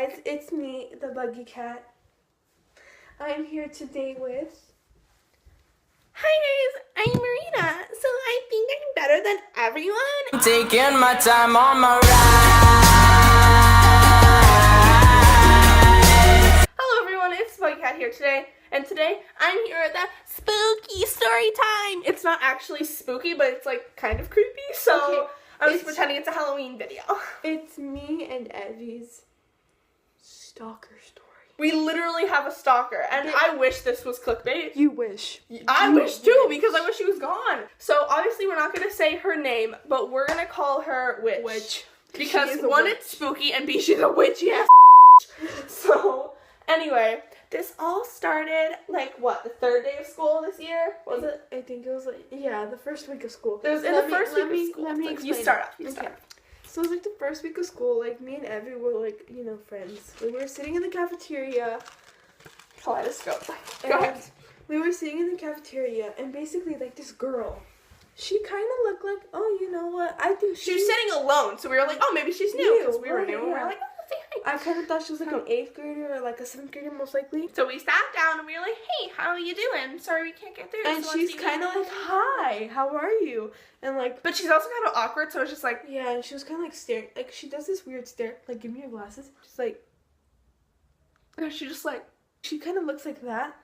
guys, it's me, the Buggy Cat. I'm here today with... Hi guys, I'm Marina, so I think I'm better than everyone. I'm taking my time on my ride. Hello everyone, it's Buggy Cat here today, and today I'm here at the spooky story time. It's not actually spooky, but it's like kind of creepy, so Okay, I'm just pretending it's a Halloween video. It's me and Evie's stalker story. We literally have a stalker, and I wish this was clickbait. You wish. I wish too, because I wish she was gone. So obviously we're not going to say her name, but we're going to call her Witch. Because one, it's spooky, and B, she's a witchy ass. So anyway, this all started like what, the third day of school this year? Was it? I think it was like, yeah, the first week of school. It was in the first week of school. Let me Like, explain. you start off. You start Okay. off. So it was like the first week of school, like me and Evie were like, friends. We were sitting in the cafeteria. Kaleidoscope. Go And ahead. we were sitting in the cafeteria, and basically, like, this girl, she kind of looked like, oh, you know what, I think She was sitting alone, so we were like, oh, maybe she's new, because we were Right, new, and we yeah. were like, oh, let's say hi. I kind of thought she was like an 8th grader or like a 7th grader, most likely. So we sat down, and we were like, hey, how are you doing? Sorry we can't get through. And so she's kind of like, hi, how are you? And like, But she's also kind of awkward, so it's just like, yeah, and she was kind of like staring, like she does this weird stare, like, give me your glasses. Just like, she just like, she kind of looks like that.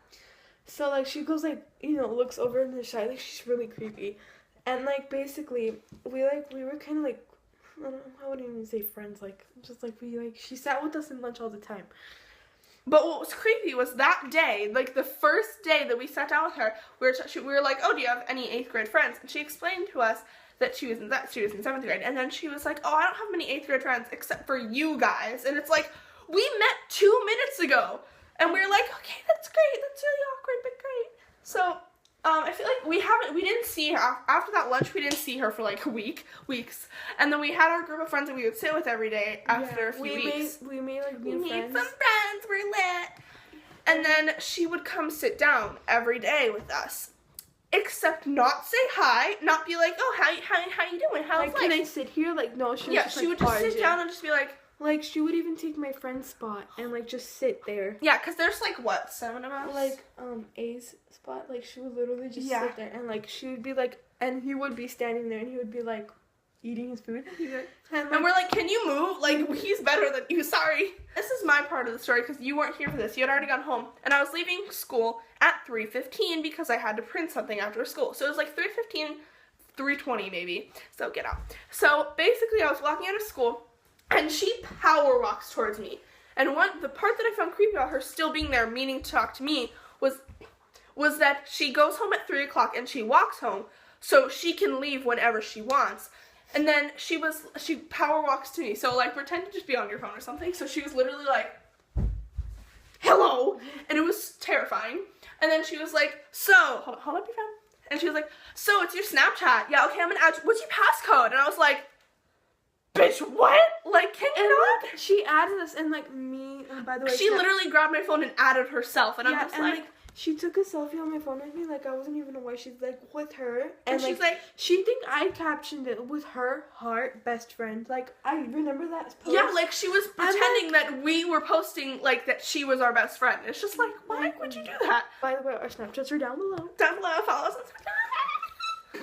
So like she goes like, looks over in the side, like she's really creepy. And like basically we were kind of like, I don't know, I wouldn't even say friends, like just like she sat with us in lunch all the time. But what was creepy was that day, like the first day that we sat down with her, we were like, oh, do you have any 8th grade friends? And she explained to us that she was in 7th grade. And then she was like, oh, I don't have many 8th grade friends except for you guys. And it's like, we met 2 minutes ago. And we were like, okay, that's great. That's really awkward, but great. So, I feel like we didn't see her, after that lunch, we didn't see her for like weeks. And then we had our group of friends that we would sit with every day after a few weeks. We made like We new need friends. some friends, we're lit. And then she would come sit down every day with us. Except not say hi, not be like, oh, how you doing? How's Like, life? can I sit here? Like, no, she was Yeah, just she like, would just sit RJ. down and just be like, Like, she would even take my friend's spot and, like, just sit there. yeah, because there's, like, what, 7 of us? Like, A's spot, like, she would literally just Yeah. sit there. And, like, she would be, like, and he would be standing there and he would be, like, eating his food. And we're like, can you move? Like, he's better than you, sorry. This is my part of the story because you weren't here for this. You had already gone home. And I was leaving school at 3:15 because I had to print something after school. So it was like 3:15, 3:20 maybe. So get out. So basically I was walking out of school and she power walks towards me. And the part that I found creepy about her still being there, meaning to talk to me, was that she goes home at 3 o'clock and she walks home so she can leave whenever she wants. And then she power walks to me. So like pretend to just be on your phone or something. So she was literally like, hello. And it was terrifying. And then she was like, so, hold up your phone. And she was like, so it's your Snapchat. Yeah, okay, I'm gonna add you. What's your passcode? And I was like, bitch, what? Like, can you not? Like, she added us and, like, me, by the way. She literally grabbed my phone and added herself. And yeah, I'm just and, like, she took a selfie on my phone with me, like, I wasn't even aware. She's, like, with her. and she's like, she think I captioned it with her heart best friend. Like, I remember that post. yeah, like she was pretending that we were posting, like, that she was our best friend. It's just like, why would you do that? By the way, our Snapchats are down below. Down below, follow us on Twitter.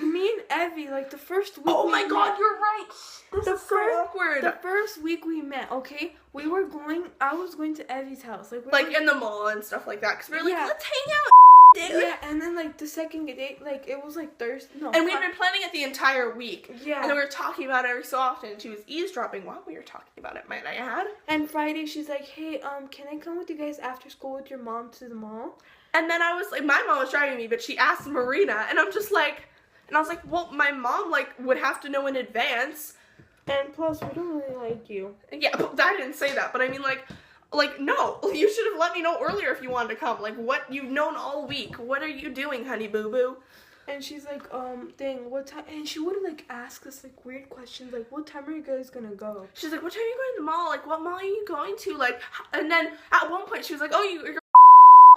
Me and Evie, like, the first week. Oh we my god, met- you're right. This is so awkward. The first week we met, okay? I was going to Evie's house. Like in the mall and stuff like that. Because we were like, Yeah. let's hang out, dude. Yeah, and then, like, the second date, like, it was, like, Thursday. No. And we'd been planning it the entire week. Yeah. And then we were talking about it every so often. And she was eavesdropping while we were talking about it, might I add. And Friday, she's like, hey, can I come with you guys after school with your mom to the mall? And then I was like, my mom was driving me, but she asked Marina. And I'm just like, and I was like, well, my mom, like, would have to know in advance. And plus, we don't really like you. Yeah, but I didn't say that. But I mean, like, no. You should have let me know earlier if you wanted to come. Like, what? You've known all week. What are you doing, honey boo-boo? And she's like, dang, what time? And she would, like, ask us, like, weird questions. Like, what time are you guys gonna go? She's like, what time are you going to the mall? Like, what mall are you going to? Like, and then at one point she was like, oh, you're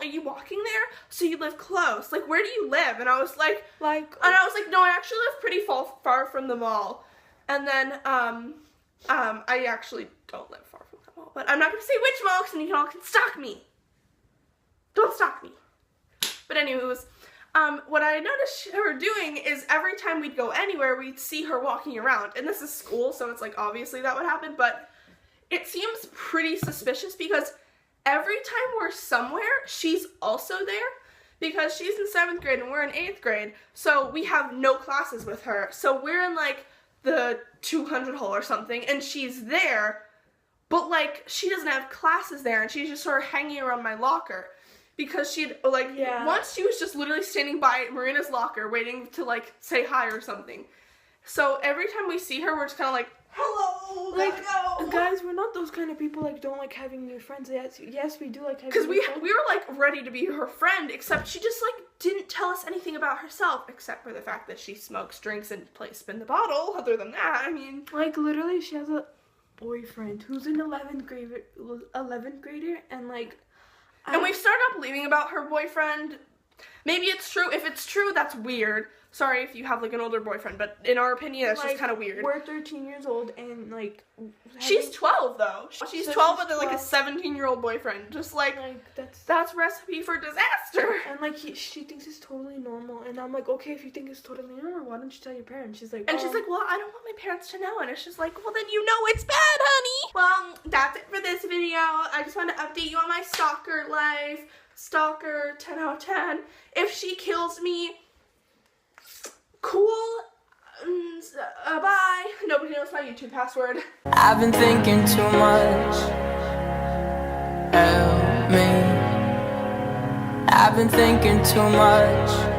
are you walking there? So you live close. Like, where do you live? And I was like, no, I actually live pretty far from the mall. And then, I actually don't live far from the mall. mall. But I'm not going to say which mall because then you can all stalk me. Don't stalk me. But anyways, what I noticed her doing is every time we'd go anywhere, we'd see her walking around. And this is school, so it's like obviously that would happen. But it seems pretty suspicious because every time we're somewhere, she's also there. Because she's in 7th grade and we're in 8th grade. So we have no classes with her. So we're in like the 200 hall or something. And she's there. But like she doesn't have classes there. And she's just sort of hanging around my locker. Because she'd, like, once she was just literally standing by Marina's locker waiting to, like, say hi or something. So every time we see her, we're just kind of like, hello, like, go. Guys, we're not those kind of people, like, don't like having new friends. Yes, we do like having because new friends. we were, like, ready to be her friend, except she just, like, didn't tell us anything about herself, except for the fact that she smokes, drinks, and plays spin the bottle. Other than that, I mean. Like, literally, she has a boyfriend who's an 11th grader, and, like, and we've started up believing about her boyfriend. Maybe it's true. If it's true, that's weird. Sorry if you have, like, an older boyfriend, but in our opinion, that's like, just kind of weird. We're 13 years old, and, like... She's 12, though. She's so 12 she's with, like, a 12. 17-year-old boyfriend. Just, like that's recipe for disaster. And, like, she thinks it's totally normal, and I'm like, okay, if you think it's totally normal, why don't you tell your parents? She's like, and she's like, well, I don't want my parents to know. And it's just like, well, then you know it's bad, honey. Well, that's it for this video. I just want to update you on my stalker life. Stalker, 10 out of 10. If she kills me, cool. Bye. Nobody knows my YouTube password. I've been thinking too much. Help me. I've been thinking too much.